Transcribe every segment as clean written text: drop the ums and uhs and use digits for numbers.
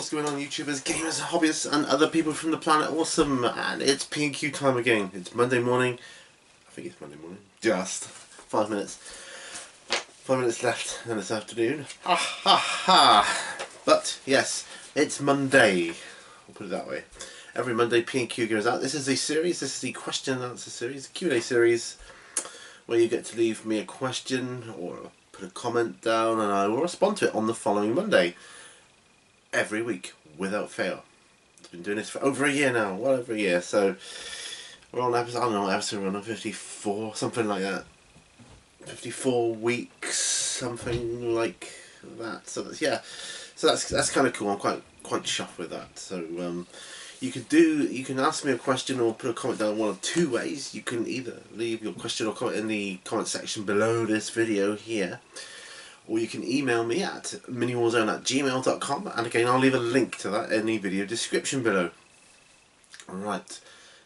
What's going on, YouTubers, gamers, hobbyists, and other people from the planet Awesome? And it's P&Q time again. It's Monday morning. I think it's Monday morning. Just 5 minutes. 5 minutes left in this afternoon. Ha ha ha! But yes, it's Monday. We'll put it that way. Every Monday, P&Q goes out. This is a series. This is the question and answer series, a Q&A series, where you get to leave me a question or put a comment down, and I will respond to it on the following Monday. Every week, without fail. It's been doing this for over a year now. Well over a year. So we're on episode, I don't know what episode we're on, 54, something like that. 54 weeks, something like that. So that's, yeah. So that's kind of cool. I'm quite chuffed with that. So you can ask me a question or put a comment down one of two ways. You can either leave your question or comment in the comment section below this video here, or you can email me at miniwarzone@gmail.com, and again I'll leave a link to that in the video description below. Alright,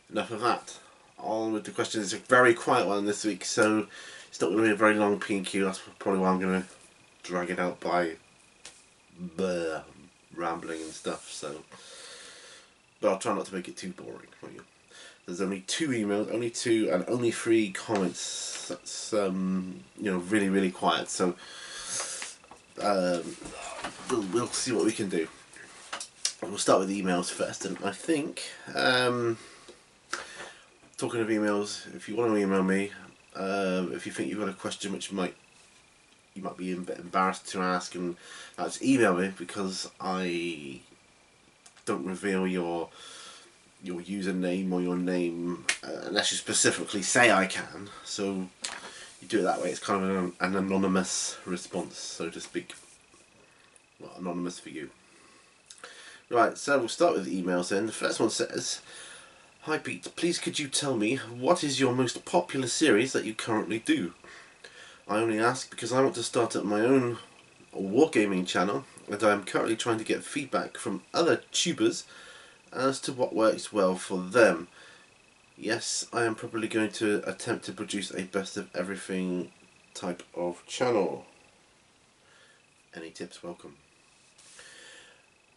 enough of that. On with the questions. It's a very quiet one this week, so it's not going to be a very long P&Q. That's probably why I'm going to drag it out by rambling and stuff. So, but I'll try not to make it too boring for you. There's only 2 emails, only 2, and only 3 comments. That's really, really quiet. So we'll see what we can do. We'll start with emails first, and I think talking of emails, if you want to email me, if you think you've got a question which you might be a bit embarrassed to ask, and just email me, because I don't reveal your username or your name unless you specifically say I can. So you do it that way. It's kind of an anonymous response, so to speak. Well, anonymous for you. Right, so we'll start with the emails then. The first one says, "Hi Pete, please could you tell me what is your most popular series that you currently do? I only ask because I want to start up my own wargaming channel, and I am currently trying to get feedback from other tubers as to what works well for them. Yes, I am probably going to attempt to produce a best of everything type of channel. Any tips welcome."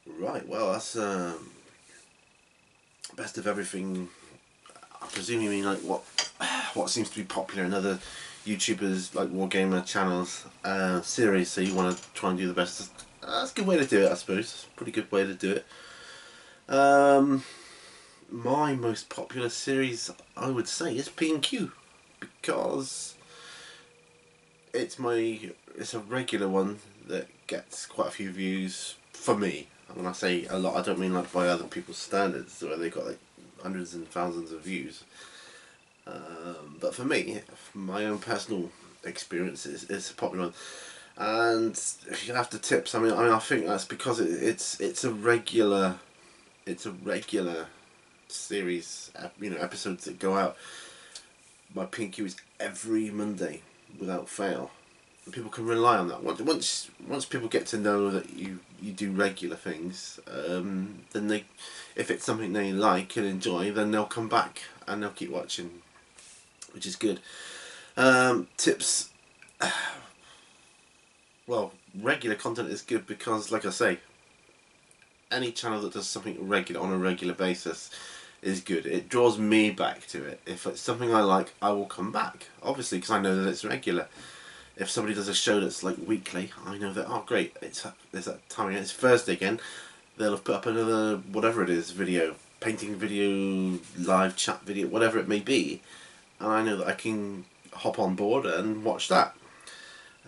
Right, well, that's best of everything. I presume you mean like what seems to be popular in other YouTubers, like wargamer channels series. So you want to try and do the best. That's a good way to do it, I suppose. Pretty good way to do it. My most popular series, I would say, is P&Q, because it's a regular one that gets quite a few views for me. And when I say a lot, I don't mean like by other people's standards, where they've got like hundreds and thousands of views. But for me, my own personal experience, is a popular one. And if you have to tips, I mean, I think that's because it's a regular series. Episodes that go out. My P&Q is every Monday without fail. And people can rely on that. Once people get to know that you do regular things, then if it's something they like and enjoy, then they'll come back and they'll keep watching, which is good. Tips. Well, regular content is good because, like I say, any channel that does something regular on a regular basis is good. It draws me back to it. If it's something I like, I will come back, obviously, because I know that it's regular. If somebody does a show that's like weekly, I know that, oh great, there's that time again, it's Thursday again, they'll have put up another whatever it is video, painting video, live chat video, whatever it may be, and I know that I can hop on board and watch that.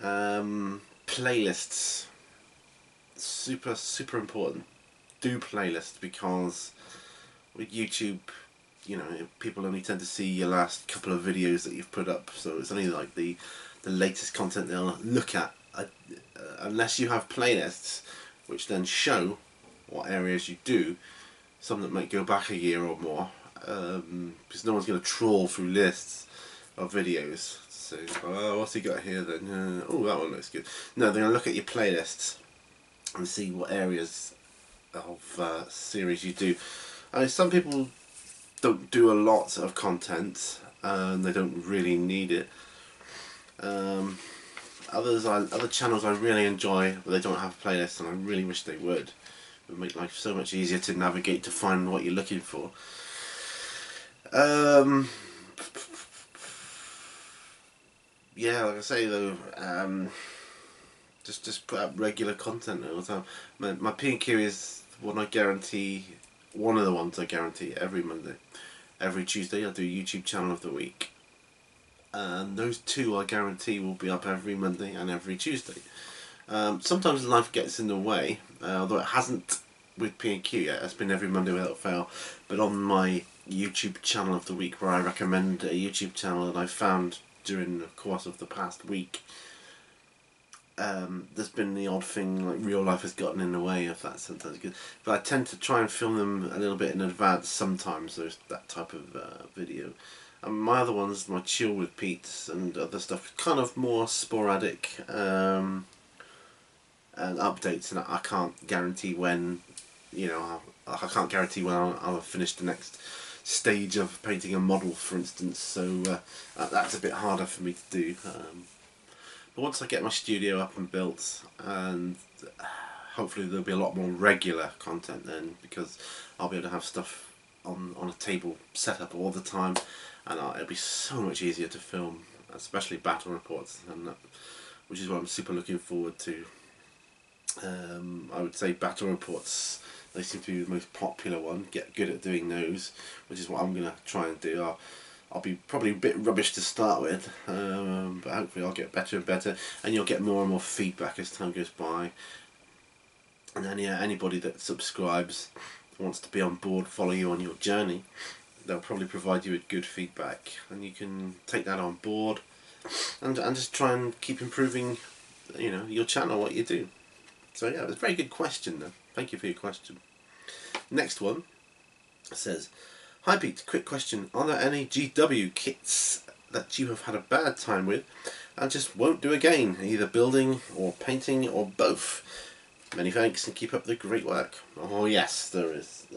Playlists, super important. Do playlists, because with YouTube, people only tend to see your last couple of videos that you've put up, so it's only like the latest content they'll look at, unless you have playlists which then show what areas you do, some that might go back a year or more, because no one's going to trawl through lists of videos. So, what's he got here then? Oh, that one looks good. No, they're going to look at your playlists and see what areas of series you do. Some people don't do a lot of content, and they don't really need it. Other channels I really enjoy, but they don't have a playlist, and I really wish they would. It'll make life so much easier to navigate to find what you're looking for. Yeah, like I say though, just put up regular content all the time. My P&Q is one I guarantee, one of the ones I guarantee every Monday. Every Tuesday I'll do YouTube channel of the week. And those two I guarantee will be up every Monday and every Tuesday. Sometimes life gets in the way, although it hasn't with P&Q yet. It's been every Monday without fail. But on my YouTube channel of the week, where I recommend a YouTube channel that I found during the course of the past week, there's been the odd thing, like real life has gotten in the way of that sometimes. Good, but I tend to try and film them a little bit in advance sometimes, that type of video. And my other ones, my Chill with Pete's and other stuff, kind of more sporadic and updates, and I can't guarantee when, you know, I can't guarantee when I'll have finished the next stage of painting a model, for instance, so that's a bit harder for me to do. But once I get my studio up and built, and hopefully there'll be a lot more regular content then, because I'll be able to have stuff on a table set up all the time, and it'll be so much easier to film, especially battle reports, and which is what I'm super looking forward to. I would say battle reports, they seem to be the most popular one. Get good at doing those, which is what I'm going to try and do. I'll be probably a bit rubbish to start with, but hopefully I'll get better and better, and you'll get more and more feedback as time goes by. And then yeah, anybody that subscribes, wants to be on board, follow you on your journey, they'll probably provide you with good feedback, and you can take that on board and just try and keep improving, you know, your channel, what you do. So yeah, it was a very good question though. Thank you for your question. Next one says, "Hi Pete, quick question. Are there any GW kits that you have had a bad time with and just won't do again, either building or painting or both? Many thanks and keep up the great work." Oh yes, there is.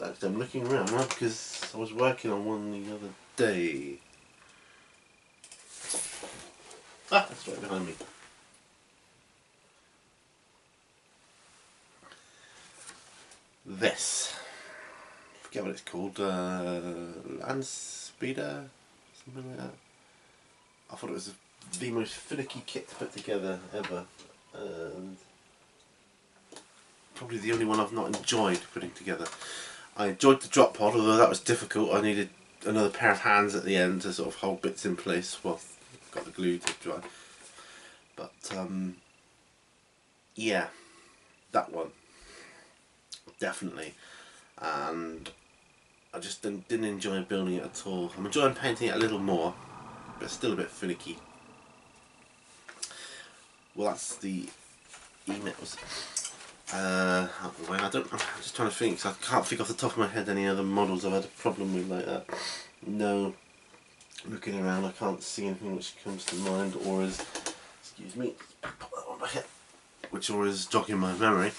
Actually, I'm looking around now because I was working on one the other day. Ah, that's right behind me. This. I forget what it's called. Land Speeder? Something like that. I thought it was the most finicky kit to put together ever. And probably the only one I've not enjoyed putting together. I enjoyed the drop pod, although that was difficult. I needed another pair of hands at the end to sort of hold bits in place while I got the glue to dry. But yeah, that one. Definitely. And I just didn't enjoy building it at all. I'm enjoying painting it a little more, but it's still a bit finicky. Well, that's the emails. I'm just trying to think, so I can't think off the top of my head any other models I've had a problem with like that. No, looking around I can't see anything which comes to mind or is, excuse me, put that one back in, which or is jogging my memory.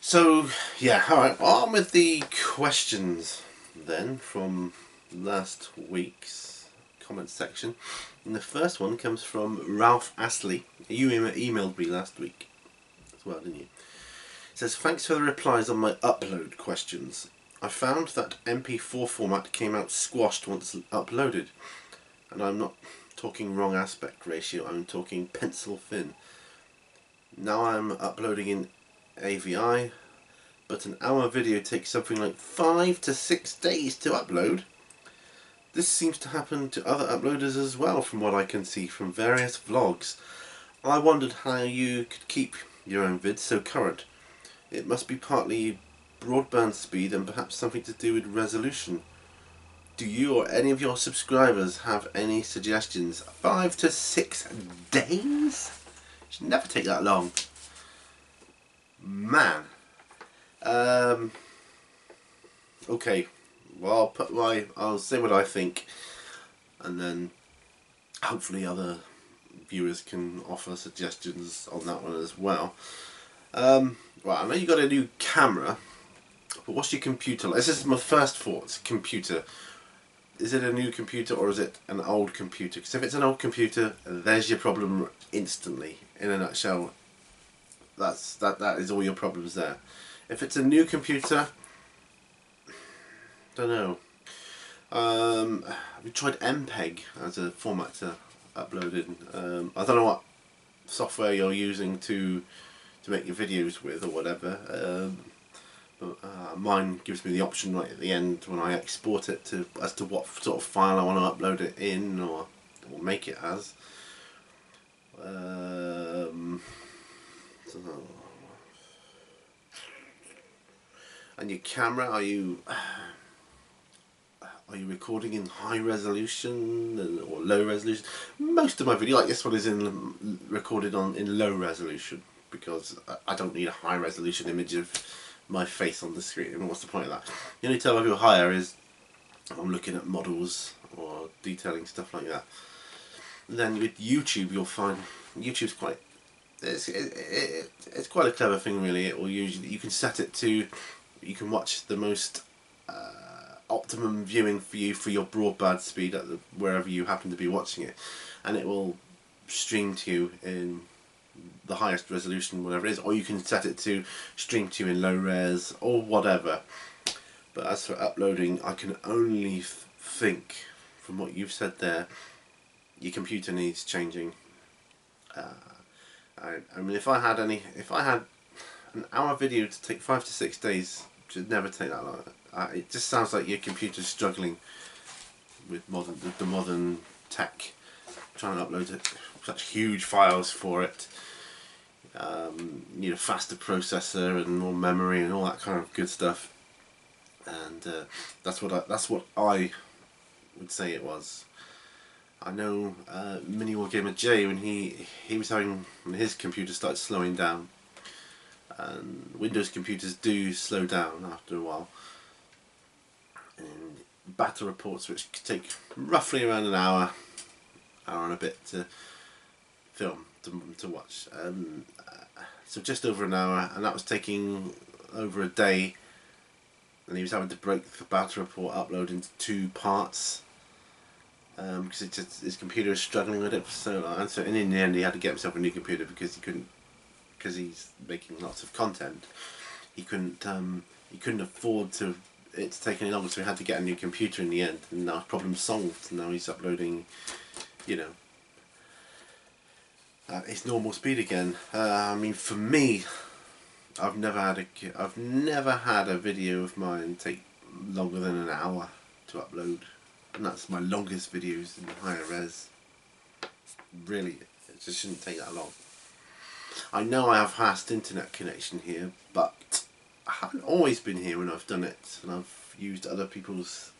So yeah, alright, on with the questions then from last week's comment section. And the first one comes from Ralph Astley. You emailed me last week as well, didn't you? It says, "Thanks for the replies on my upload questions. I found that MP4 format came out squashed once uploaded. And I'm not talking wrong aspect ratio, I'm talking pencil thin. Now I'm uploading in AVI, but an hour video takes something like 5 to 6 days to upload. This seems to happen to other uploaders as well, from what I can see from various vlogs. I wondered how you could keep your own vids so current. It must be partly broadband speed and perhaps something to do with resolution. Do you or any of your subscribers have any suggestions? 5 to 6 days? It should never take that long. Man. Okay. Well, I'll say what I think, and then hopefully other viewers can offer suggestions on that one as well. Right, I know you got a new camera, but what's your computer like? This is my first thoughts. Computer. Is it a new computer or is it an old computer? Because if it's an old computer, there's your problem instantly. In a nutshell, that is all your problems there. If it's a new computer, don't know. Have you tried MPEG as a format to upload in? I don't know what software you're using to make your videos with or whatever. But mine gives me the option right at the end when I export it as to what sort of file I want to upload it in or make it as. And your camera, are you recording in high resolution or low resolution? Most of my video, like this one, is recorded in low resolution because I don't need a high resolution image of my face on the screen. I mean, what's the point of that? The only time I go higher is I'm looking at models or detailing stuff like that. And then with YouTube, you'll find YouTube's quite it's quite a clever thing, really. It will usually, you can set it to, you can watch the most optimum viewing for you for your broadband speed at wherever you happen to be watching it, and it will stream to you in the highest resolution, whatever it is, or you can set it to stream to you in low res or whatever. But as for uploading, I can only think from what you've said there, your computer needs changing. I mean, if I had an hour video to take 5 to 6 days, it should never take that long. It just sounds like your computer's struggling with the modern tech, trying to upload such huge files for it. Need a faster processor and more memory and all that kind of good stuff. And that's what I would say it was. I know Mini War Gamer J, when he was having, when his computer started slowing down, and Windows computers do slow down after a while, and battle reports, which could take roughly around an hour and a bit to film, to watch, so just over an hour, and that was taking over a day, and he was having to break the battle report upload into 2 parts. Because his computer was struggling with it for so long, and in the end he had to get himself a new computer because he couldn't, because he's making lots of content. He couldn't afford it to take any longer, so he had to get a new computer in the end. And now problem solved. Now he's uploading, you know, at his normal speed again. I mean, for me, I've never had a video of mine take longer than an hour to upload. And that's my longest videos in higher res. Really, it just shouldn't take that long. I know I have fast internet connection here, but I haven't always been here when I've done it, and I've used other people's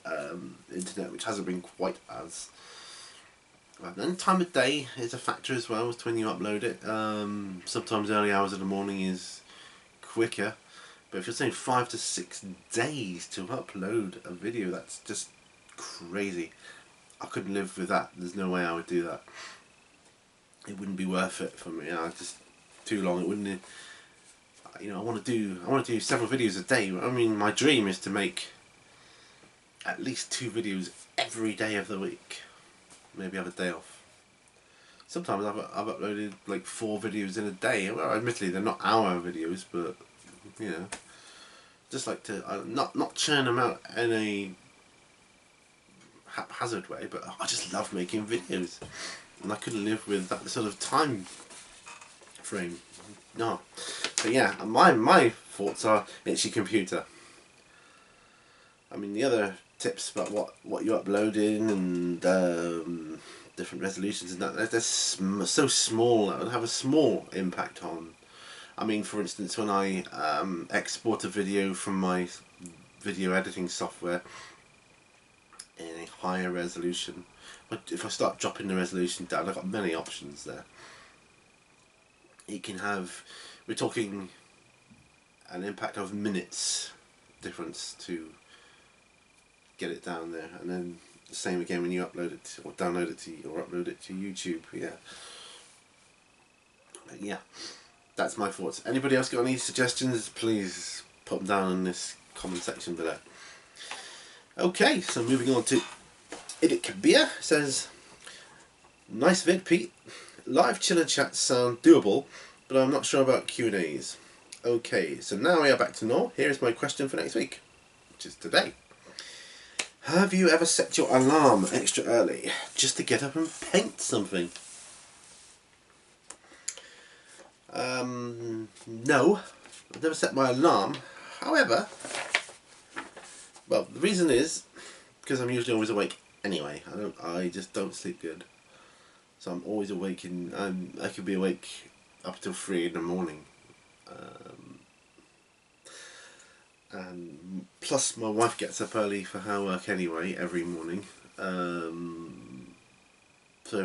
internet, which hasn't been quite as. And time of day is a factor as well when you upload it. Sometimes early hours of the morning is quicker, but if you're saying 5 to 6 days to upload a video, that's just crazy. I couldn't live with that. There's no way I would do that. It wouldn't be worth it for me. Just too long. It wouldn't. I want to do several videos a day. I mean, my dream is to make at least 2 videos every day of the week. Maybe have a day off. Sometimes I've uploaded like 4 videos in a day. Well, admittedly they're not hour videos, but you know, just like to not churn them out in a haphazard way, but I just love making videos, and I couldn't live with that sort of time frame. No, but yeah, my thoughts are, it's your computer. I mean, the other tips about what you're uploading and different resolutions and that, they're so small, that would have a small impact on. I mean, for instance, when I export a video from my video editing software in a higher resolution, but if I start dropping the resolution down, I've got many options there. It can have, we're talking an impact of minutes difference to get it down there, and then the same again when you upload it or download it to or upload it to YouTube. Yeah, but yeah, that's my thoughts. Anybody else got any suggestions? Please put them down in this comment section below. Okay, so moving on to Idic Beer. Says, nice vid, Pete. Live chill and chats sound doable, but I'm not sure about Q&As. Okay, so now we are back to normal. Here is my question for next week, which is today. Have you ever set your alarm extra early just to get up and paint something? No, I've never set my alarm. However, well, the reason is because I'm usually always awake anyway. I just don't sleep good, so I'm always awake, and I could be awake up till 3 in the morning. And plus, my wife gets up early for her work anyway every morning. So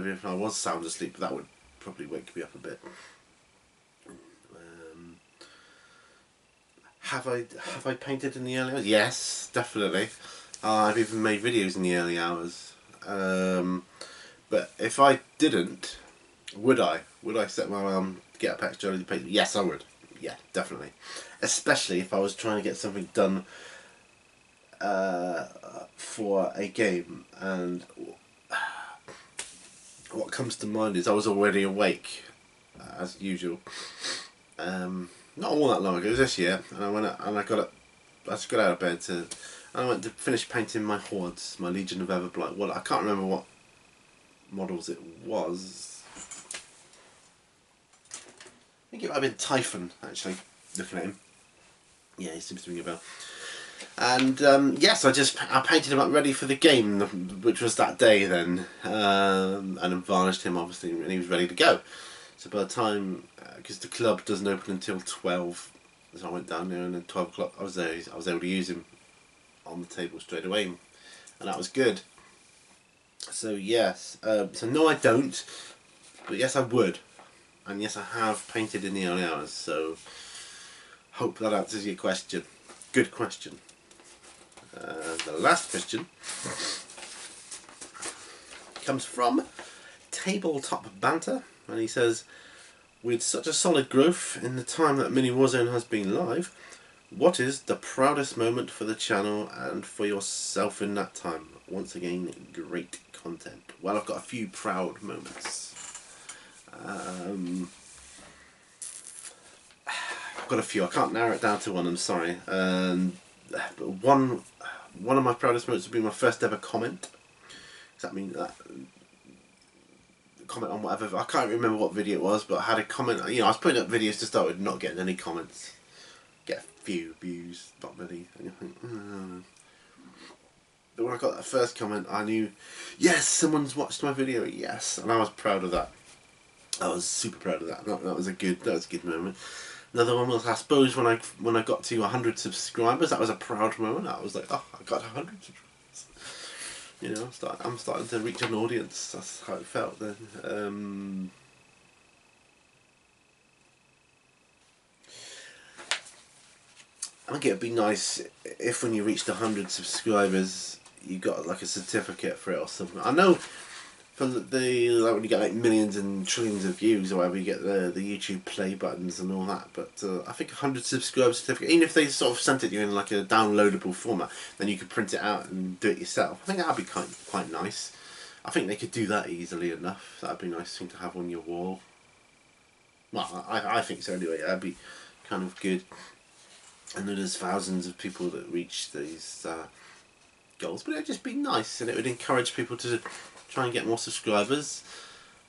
if I was sound asleep, that would probably wake me up a bit. Have I painted in the early hours? Yes, definitely. I've even made videos in the early hours. But if I didn't, would I? Would I set my alarm to get up extra early to paint? Yes, I would. Yeah, definitely. Especially if I was trying to get something done for a game, and what comes to mind is I was already awake, as usual. Not all that long ago. It was this year, and I just got out of bed and I went to finish painting my hordes, my Legion of Everblight. Well, I can't remember what models it was. I think it might have been Typhon, actually, looking at him. Yeah, he seems to ring a bell. And yes, I painted him up ready for the game, which was that day then, and then varnished him obviously, and he was ready to go. So by the time, because the club doesn't open until 12, so I went down there, and then 12 o'clock I was able to use him on the table straight away, and that was good. So yes, so no, I don't, but yes, I would, and yes, I have painted in the early hours. So hope that answers your question. Good question. The last question comes from Tabletop Banter, and he says, with such a solid growth in the time that Mini Warzone has been live, what is the proudest moment for the channel and for yourself in that time? Once again, great content. Well, I've got a few proud moments. I've got a few. I can't narrow it down to one, I'm sorry. But one of my proudest moments would be my first ever comment. Does that mean that comment on whatever? I can't remember what video it was, but I had a comment. You know, I was putting up videos to start with, not getting any comments. Get a few views, not many. And you think, But when I got that first comment, I knew, yes, someone's watched my video. Yes, and I was proud of that. I was super proud of that. That was a good moment. Another one was, I suppose, when I got to 100 subscribers, that was a proud moment. I was like, oh, I got 100 subscribers. You know, I'm starting to reach an audience. That's how it felt then. I think it would be nice if when you reached 100 subscribers, you got like a certificate for it or something. I know for like when you get like millions and trillions of views or whatever, you get the YouTube play buttons and all that. But I think 100 subscriber certificate, even if they sort of sent it to you in like a downloadable format, then you could print it out and do it yourself. I think that'd be quite nice. I think they could do that easily enough. That'd be a nice thing to have on your wall. Well, I think so anyway. That'd be kind of good. I know there's thousands of people that reach these goals, but it'd just be nice, and it would encourage people to try and get more subscribers.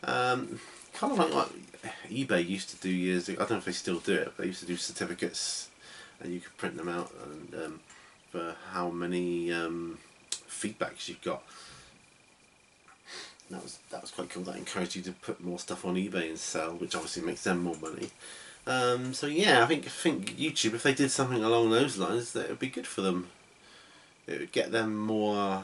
Kind of like what eBay used to do years ago. I don't know if they still do it, but they used to do certificates, and you could print them out, and for how many feedbacks you've got. That was quite cool. That encouraged you to put more stuff on eBay and sell, which obviously makes them more money. So yeah, I think YouTube, if they did something along those lines, that would be good for them. It would get them more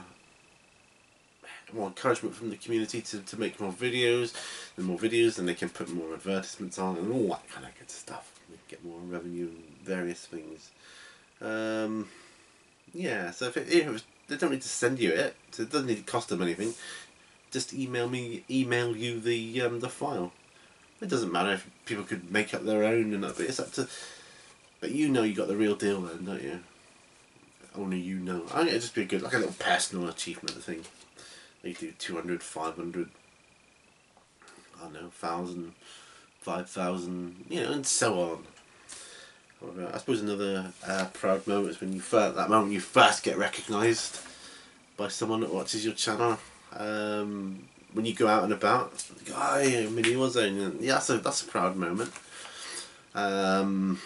encouragement from the community to make more videos, and they can put more advertisements on and all that kind of good stuff. They get more revenue and various things. Yeah, so if they don't need to send you it, so it doesn't need to cost them anything. Just email you the file. It doesn't matter if people could make up their own and that, but it's up to. But you know you got the real deal then, don't you? Only you know. I think it'd just be good, like a little personal achievement thing. They do 200, 500, I don't know, 1,000 5,000, and so on. I suppose another proud moment is when that moment you first get recognised by someone that watches your channel. When you go out and about, like, oh yeah, mini Warzone, yeah, that's a proud moment. Other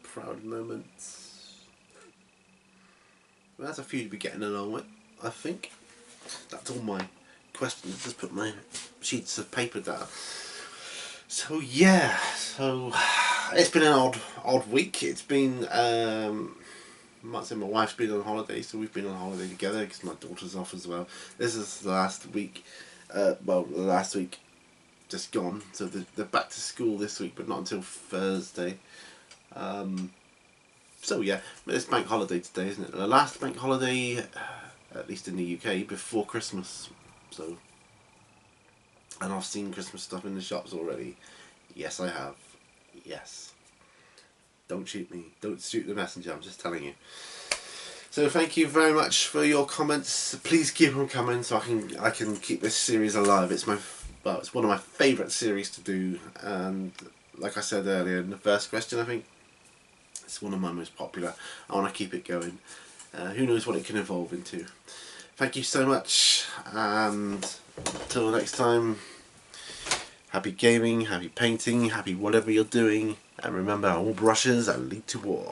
proud moments. Well, that's a few to be getting along with, I think. That's all my questions. Just put my sheets of paper down. So yeah, it's been an odd week. It's been I might say my wife's been on holiday, so we've been on holiday together because my daughter's off as well. This is the last week. The last week just gone. So they're back to school this week, but not until Thursday. So yeah, it's bank holiday today, isn't it? The last bank holiday, at least in the UK, before Christmas. So, and I've seen Christmas stuff in the shops already. Yes, I have. Yes. Don't shoot me. Don't shoot the messenger. I'm just telling you. So thank you very much for your comments. Please keep them coming so I can keep this series alive. It's one of my favourite series to do, and like I said earlier in the first question, I think it's one of my most popular. I want to keep it going. Who knows what it can evolve into. Thank you so much, and until next time, happy gaming, happy painting, happy whatever you're doing, and remember, all brushes lead to war.